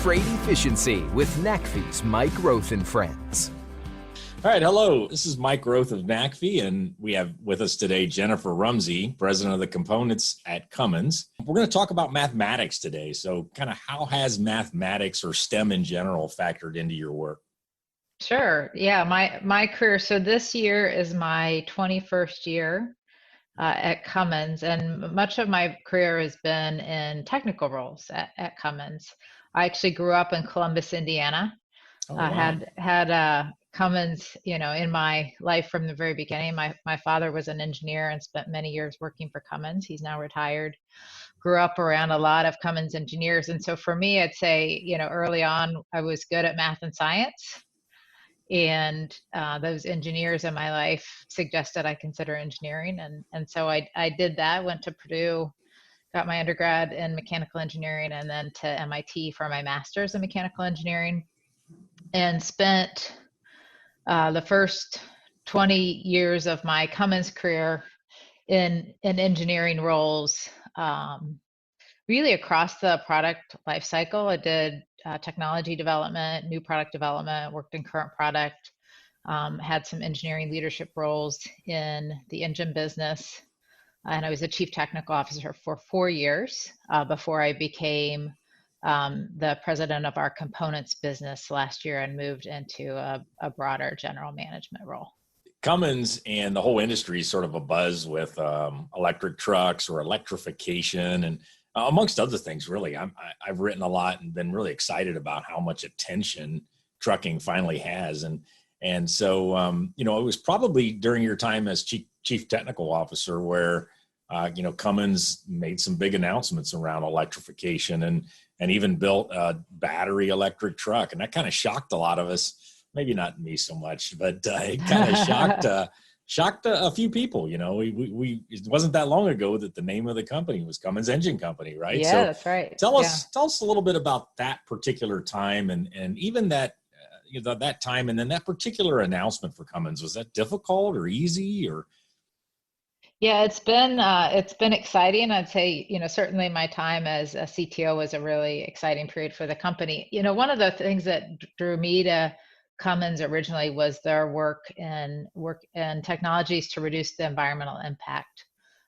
freight efficiency with NACFE's Mike Roth and Friends. All right, hello. This is Mike Roth of NACFE, and we have with us today Jennifer Rumsey, president of the components at Cummins. We're going to talk about mathematics today. So kind of how has mathematics or STEM in general factored into your work? Sure. Yeah, my career. So this year is my 21st year at Cummins, and much of my career has been in technical roles at Cummins. I actually grew up in Columbus, Indiana. Oh, I wow. had Cummins, in my life from the very beginning. My father was an engineer and spent many years working for Cummins. He's now retired. Grew up around a lot of Cummins engineers, and so for me, I'd say, early on, I was good at math and science. And those engineers in my life suggested I consider engineering. And so I did that, went to Purdue, got my undergrad in mechanical engineering, and then to MIT for my master's in mechanical engineering, and spent the first 20 years of my Cummins career in engineering roles, really across the product life cycle. I did technology development, new product development, worked in current product, had some engineering leadership roles in the engine business, and I was the chief technical officer for 4 years before I became the president of our components business last year and moved into a broader general management role. Cummins and the whole industry is sort of abuzz with electric trucks or electrification, and amongst other things, really. I've written a lot and been really excited about how much attention trucking finally has. And so, it was probably during your time as chief technical officer where, Cummins made some big announcements around electrification and even built a battery electric truck. And that kind of shocked a lot of us, maybe not me so much, but it kind of shocked a few people. It wasn't that long ago that the name of the company was Cummins Engine Company, right? Yeah, So that's right. Tell us a little bit about that particular time and even that, that time, and then that particular announcement for Cummins. Was that difficult or easy or? Yeah, it's been exciting. I'd say, certainly my time as a CTO was a really exciting period for the company. One of the things that drew me to Cummins originally was their work in technologies to reduce the environmental impact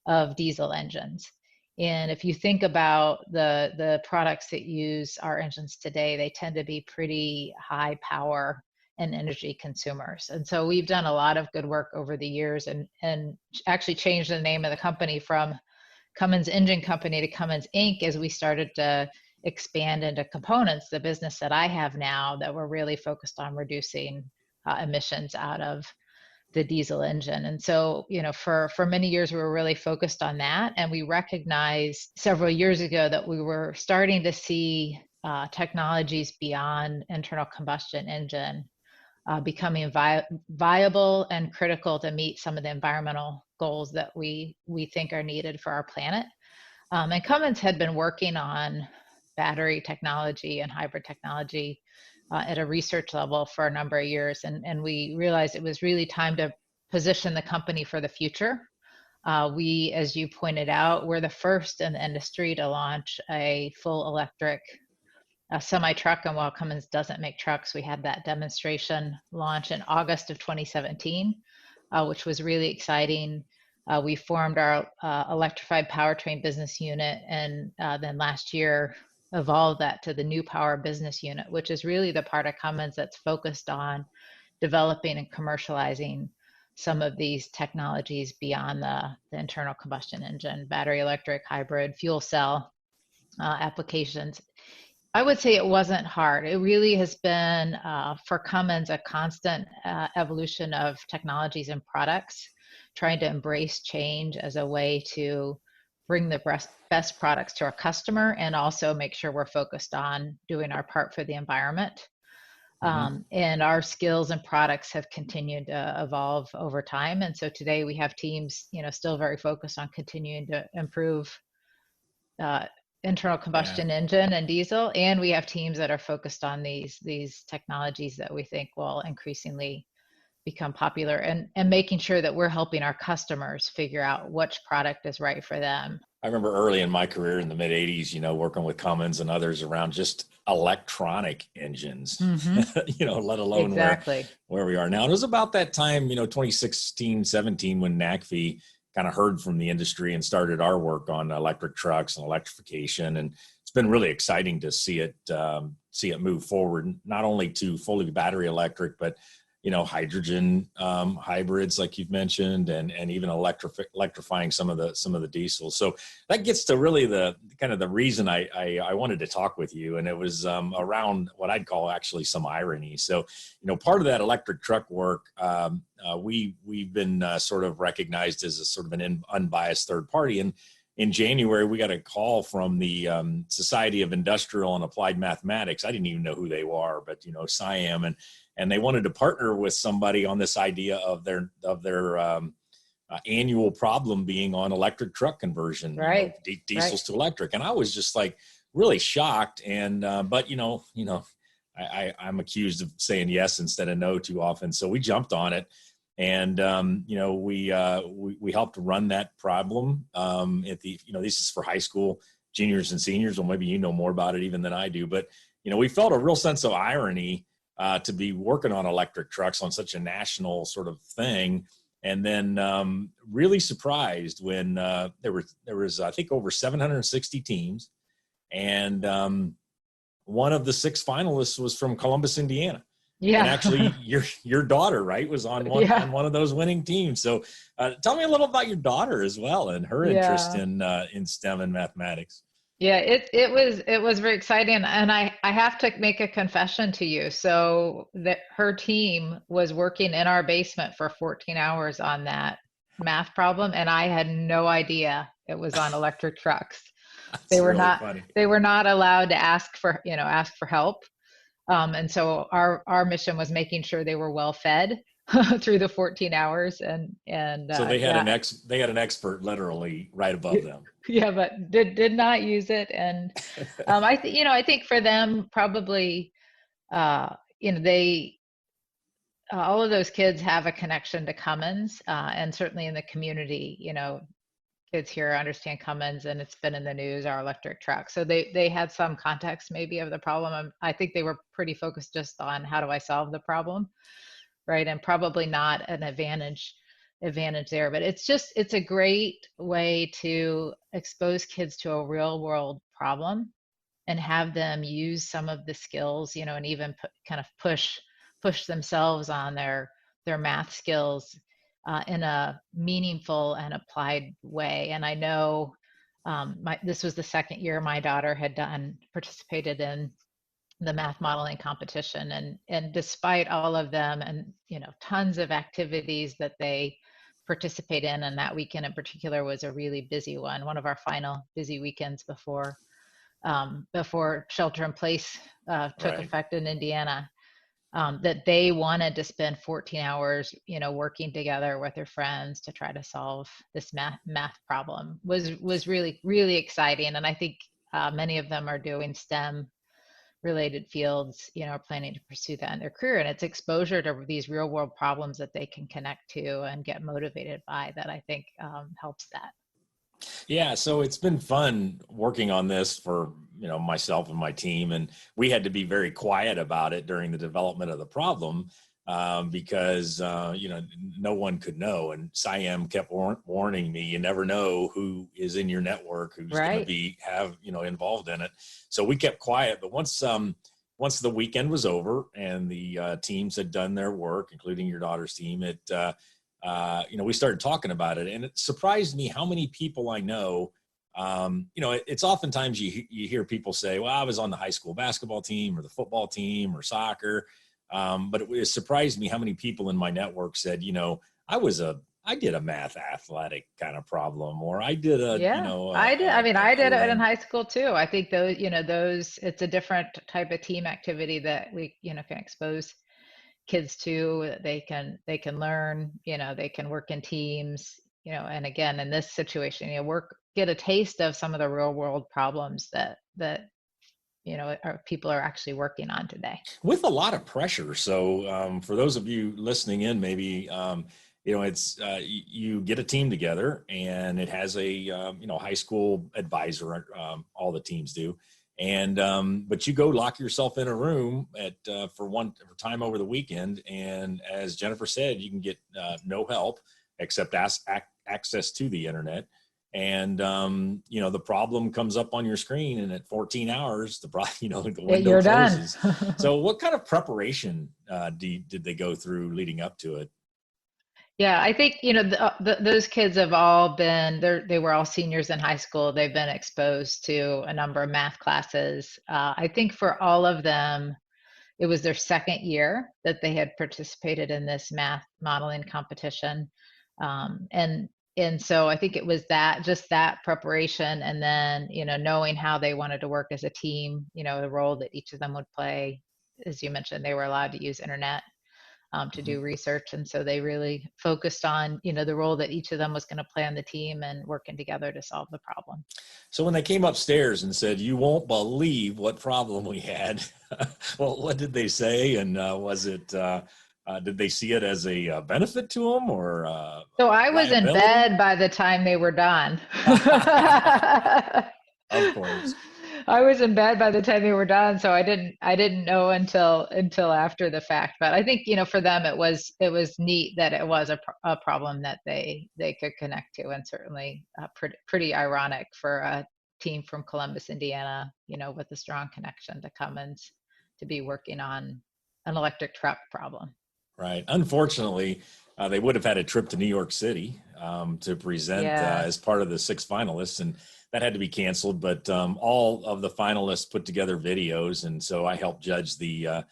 of diesel engines. And if you think about the products that use our engines today, they tend to be pretty high power and energy consumers. And so we've done a lot of good work over the years and actually changed the name of the company from Cummins Engine Company to Cummins Inc. as we started to expand into components, the business that I have now, that we're really focused on reducing emissions out of the diesel engine. And so, for many years, we were really focused on that. And we recognized several years ago that we were starting to see technologies beyond internal combustion engine becoming viable and critical to meet some of the environmental goals that we think are needed for our planet. And Cummins had been working on battery technology and hybrid technology at a research level for a number of years. And we realized it was really time to position the company for the future. We, as you pointed out, we're the first in the industry to launch a full electric semi-truck. And while Cummins doesn't make trucks, we had that demonstration launch in August of 2017, which was really exciting. We formed our electrified powertrain business unit, and then last year evolved that to the new power business unit, which is really the part of Cummins that's focused on developing and commercializing some of these technologies beyond the internal combustion engine, battery electric, hybrid, fuel cell applications. I would say it wasn't hard. It really has been, for Cummins, a constant evolution of technologies and products, trying to embrace change as a way to bring the best products to our customer and also make sure we're focused on doing our part for the environment. And our skills and products have continued to evolve over time. And so today we have teams, still very focused on continuing to improve internal combustion engine and diesel, and we have teams that are focused on these technologies that we think will increasingly become popular, and making sure that we're helping our customers figure out which product is right for them. I remember early in my career in the mid 80s, working with Cummins and others around just electronic engines, Hmm. let alone Exactly. where we are now. And it was about that time, 2016, 17, when NACFE kind of heard from the industry and started our work on electric trucks and electrification. And it's been really exciting to see it move forward, not only to fully battery electric, but hydrogen hybrids, like you've mentioned, and even electrifying some of the diesels. So that gets to really the kind of the reason I wanted to talk with you, and it was around what I'd call actually some irony. So, part of that electric truck work, we've been sort of recognized as a sort of an unbiased third party, and in January, we got a call from the Society of Industrial and Applied Mathematics. I didn't even know who they were, but SIAM, and they wanted to partner with somebody on this idea of their annual problem being on electric truck conversion, Right. diesels Right. to electric. And I was just like really shocked. And but I'm accused of saying yes instead of no too often. So we jumped on it, and we helped run that problem at the this is for high school juniors and seniors. Well, maybe you know more about it even than I do, but we felt a real sense of irony to be working on electric trucks on such a national sort of thing. And then really surprised when there was I think over 760 teams, and one of the 6 finalists was from Columbus, Indiana. And Yeah. actually, your daughter, right, was on Yeah. one of those winning teams. So, tell me a little about your daughter as well and her interest Yeah. in STEM and mathematics. Yeah, it was very exciting, and I have to make a confession to you. So that her team was working in our basement for 14 hours on that math problem, and I had no idea it was on electric trucks. That's They were really not funny. they were not allowed to ask for help. And so our mission was making sure they were well fed through the 14 hours, and So they had yeah. they had an expert literally right above them. Yeah, but did not use it. And I think for them probably, uh, they all of those kids have a connection to Cummins, and certainly in the community, kids here understand Cummins, and it's been in the news, our electric truck. So they had some context maybe of the problem. I think they were pretty focused just on how do I solve the problem, right? And probably not an advantage there. But it's a great way to expose kids to a real world problem and have them use some of the skills, and even kind of push themselves on their math skills in a meaningful and applied way. And I know this was the second year my daughter had participated in the math modeling competition, and despite all of them, and tons of activities that they participate in, and that weekend in particular was a really busy one of our final busy weekends before shelter in place took Right. effect in Indiana, that they wanted to spend 14 hours, working together with their friends to try to solve this math problem was really, really exciting. And I think many of them are doing STEM related fields, are planning to pursue that in their career. And it's exposure to these real world problems that they can connect to and get motivated by that I think helps that. Yeah, so it's been fun working on this for myself and my team, and we had to be very quiet about it during the development of the problem because no one could know, and SIAM kept warning me, you never know who is in your network who's going to Right. be involved in it. So we kept quiet, but once the weekend was over and the teams had done their work, including your daughter's team, we started talking about it, and it surprised me how many people I know. It's oftentimes you hear people say, well, I was on the high school basketball team or the football team or soccer. But it surprised me how many people in my network said, I did a math athletic kind of problem, or I did Yeah, I did. I mean, I a did it in run. high school too. I think those, it's a different type of team activity that we, can expose kids to. They can learn, they can work in teams, and again, in this situation, get a taste of some of the real world problems that people are actually working on today. With a lot of pressure. So for those of you listening in, maybe it's you get a team together, and it has a high school advisor. All the teams do, and but you go lock yourself in a room for time over the weekend, and as Jennifer said, you can get no help except access to the internet. And the problem comes up on your screen, and at 14 hours, the window You're closes. done. So, what kind of preparation did they go through leading up to it? Yeah, I think, those kids have all been there. They were all seniors in high school. They've been exposed to a number of math classes. I think for all of them, it was their second year that they had participated in this math modeling competition. And so I think it was just that preparation, and then, knowing how they wanted to work as a team, the role that each of them would play. As you mentioned, they were allowed to use internet to do research. And so they really focused on, the role that each of them was going to play on the team and working together to solve the problem. So when they came upstairs and said, "You won't believe what problem we had," well, what did they say? And was it, did they see it as a benefit to them, or So I was in liability? bed by the time they were done. Of course. I was in bed by the time they were done, so I didn't know until after the fact. But I think, for them it was neat that it was a problem that they could connect to, and certainly pretty ironic for a team from Columbus, Indiana, with a strong connection to Cummins, to be working on an electric truck problem. Right. Unfortunately, they would have had a trip to New York City to present as part of the 6 finalists, and that had to be canceled. But all of the finalists put together videos, and so I helped judge the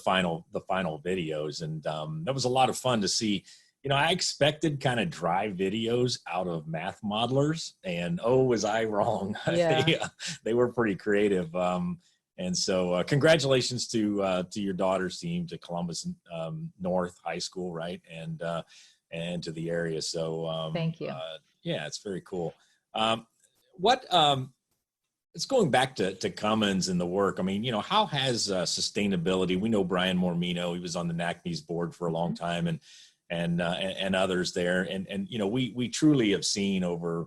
final videos, and that was a lot of fun to see. I expected kind of dry videos out of math modelers, and was I wrong? Yeah. They were pretty creative. And so congratulations to your daughter's team, to Columbus North High School, right? And to the area. So Thank you. yeah, it's very cool. It's going back to Cummins and the work. I mean, how has sustainability? We know Brian Mormino. He was on the NACME's board for a long time, and others there. And we truly have seen over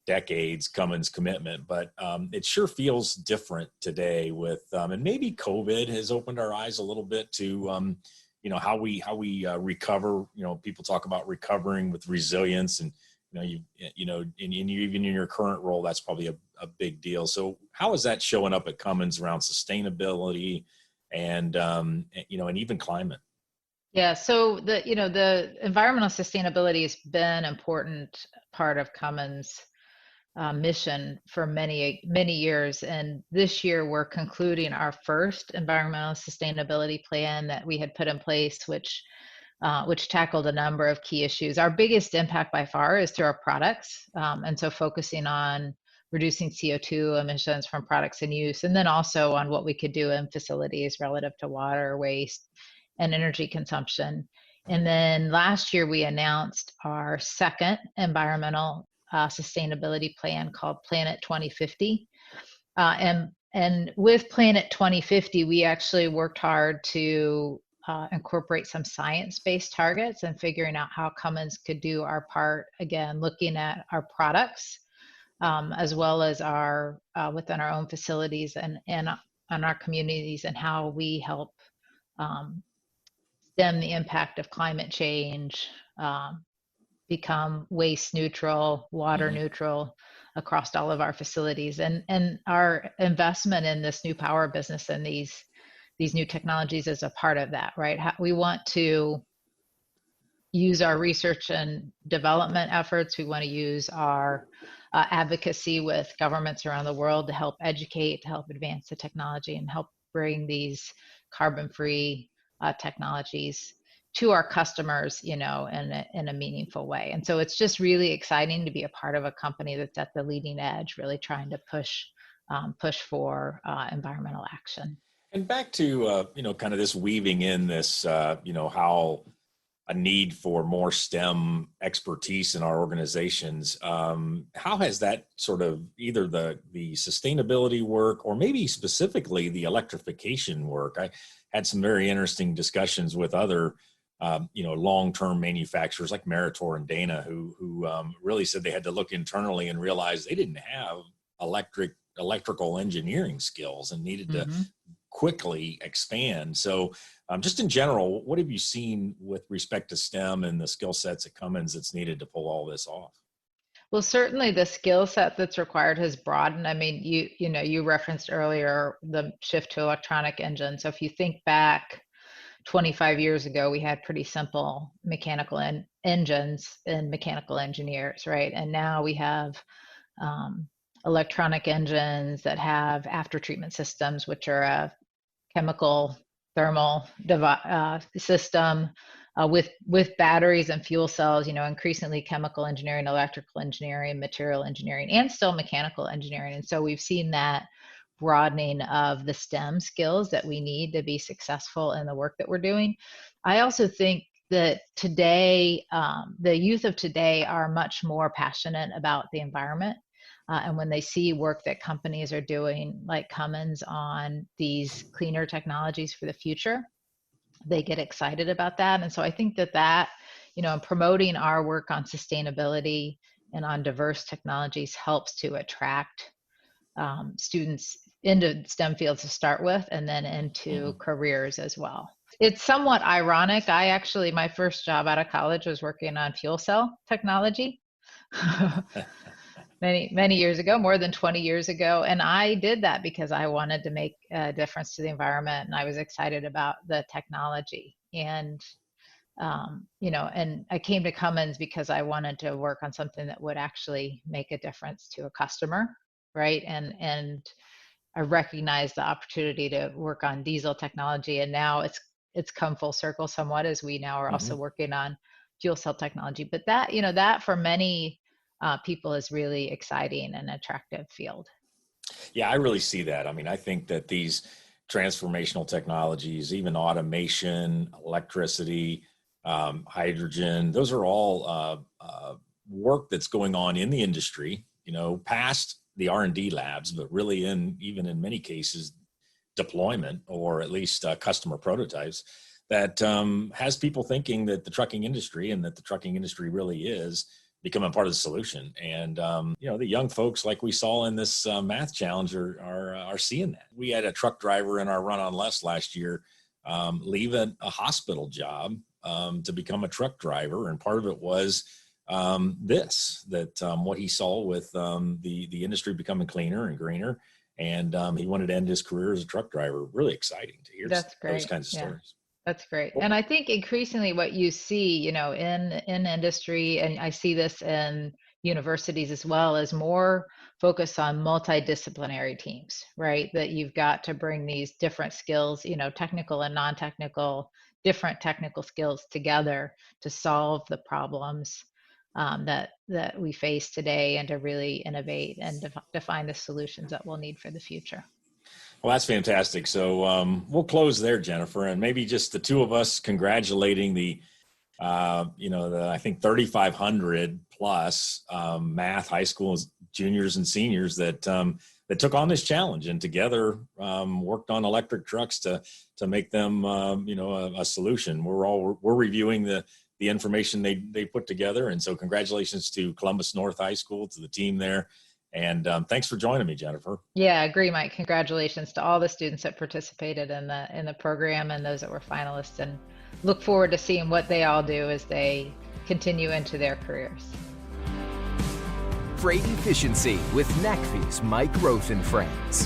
decades Cummins' commitment, but it sure feels different today with and maybe COVID has opened our eyes a little bit to how we recover. People talk about recovering with resilience, and even in your current role, that's probably a big deal. So how is that showing up at Cummins around sustainability and and even climate? Yeah, so the environmental sustainability has been an important part of Cummins' mission for many years, and this year we're concluding our first environmental sustainability plan that we had put in place, which tackled a number of key issues. Our biggest impact by far is through our products, and so focusing on reducing CO2 emissions from products in use, and then also on what we could do in facilities relative to water, waste, and energy consumption. And then last year we announced our second environmental sustainability plan called Planet 2050. And with Planet 2050, we actually worked hard to incorporate some science-based targets and figuring out how Cummins could do our part, again, looking at our products as well as our within our own facilities and on our communities, and how we help stem the impact of climate change, become waste neutral, water neutral across all of our facilities. And our investment in this new power business and these new technologies is a part of that, right? We want to use our research and development efforts. We want to use our advocacy with governments around the world to help educate, to help advance the technology, and help bring these carbon-free technologies to our customers, in a meaningful way. And so it's just really exciting to be a part of a company that's at the leading edge, really trying to push for environmental action. And back to kind of this weaving in this how a need for more STEM expertise in our organizations. How has that sort of either the sustainability work, or maybe specifically the electrification work? I had some very interesting discussions with other long-term manufacturers like Meritor and Dana, who really said they had to look internally and realize they didn't have electrical engineering skills and needed to quickly expand. So just in general, what have you seen with respect to STEM and the skill sets at Cummins that's needed to pull all this off? Well, certainly the skill set that's required has broadened. I mean, you referenced earlier the shift to electronic engines. So if you think back 25 years ago, we had pretty simple mechanical engines and mechanical engineers, right? And now we have electronic engines that have after treatment systems, which are a chemical thermal system with batteries and fuel cells, increasingly chemical engineering, electrical engineering, material engineering, and still mechanical engineering. And so we've seen that broadening of the STEM skills that we need to be successful in the work that we're doing. I also think that today, the youth of today are much more passionate about the environment. And when they see work that companies are doing, like Cummins, on these cleaner technologies for the future, they get excited about that. And so I think that promoting our work on sustainability and on diverse technologies helps to attract students into STEM fields to start with, and then into careers as well. It's somewhat ironic. My first job out of college was working on fuel cell technology. many years ago, more than 20 years ago. And I did that because I wanted to make a difference to the environment, and I was excited about the technology. And, and I came to Cummins because I wanted to work on something that would actually make a difference to a customer, right? And I recognized the opportunity to work on diesel technology, and now it's come full circle somewhat, as we now are also working on fuel cell technology. But that for many people is really exciting and attractive field. Yeah, I really see that. I mean, I think that these transformational technologies, even automation, electricity, hydrogen, those are all work that's going on in the industry, past the R&D labs, but really even in many cases, deployment, or at least customer prototypes, that has people thinking that the trucking industry really is becoming part of the solution. And, the young folks, like we saw in this math challenge, are seeing that. We had a truck driver in our Run on Less last year leave a hospital job to become a truck driver. And part of it was what he saw with the industry becoming cleaner and greener. And he wanted to end his career as a truck driver. Really exciting to hear those kinds of stories. That's great. And I think increasingly what you see, in industry, and I see this in universities as well, is more focus on multidisciplinary teams, right? That you've got to bring these different skills, technical and non-technical, different technical skills together to solve the problems that we face today, and to really innovate and define the solutions that we'll need for the future. Well, that's fantastic. So we'll close there, Jennifer, and maybe just the two of us congratulating the I think 3,500 plus math high school juniors and seniors that took on this challenge, and together worked on electric trucks to make them a solution. We're reviewing the information they put together, and so congratulations to Columbus North High School, to the team there. And thanks for joining me, Jennifer. Yeah, I agree, Mike. Congratulations to all the students that participated in the program, and those that were finalists, and look forward to seeing what they all do as they continue into their careers. Freight Efficiency with NACFE's Mike Roth and Friends.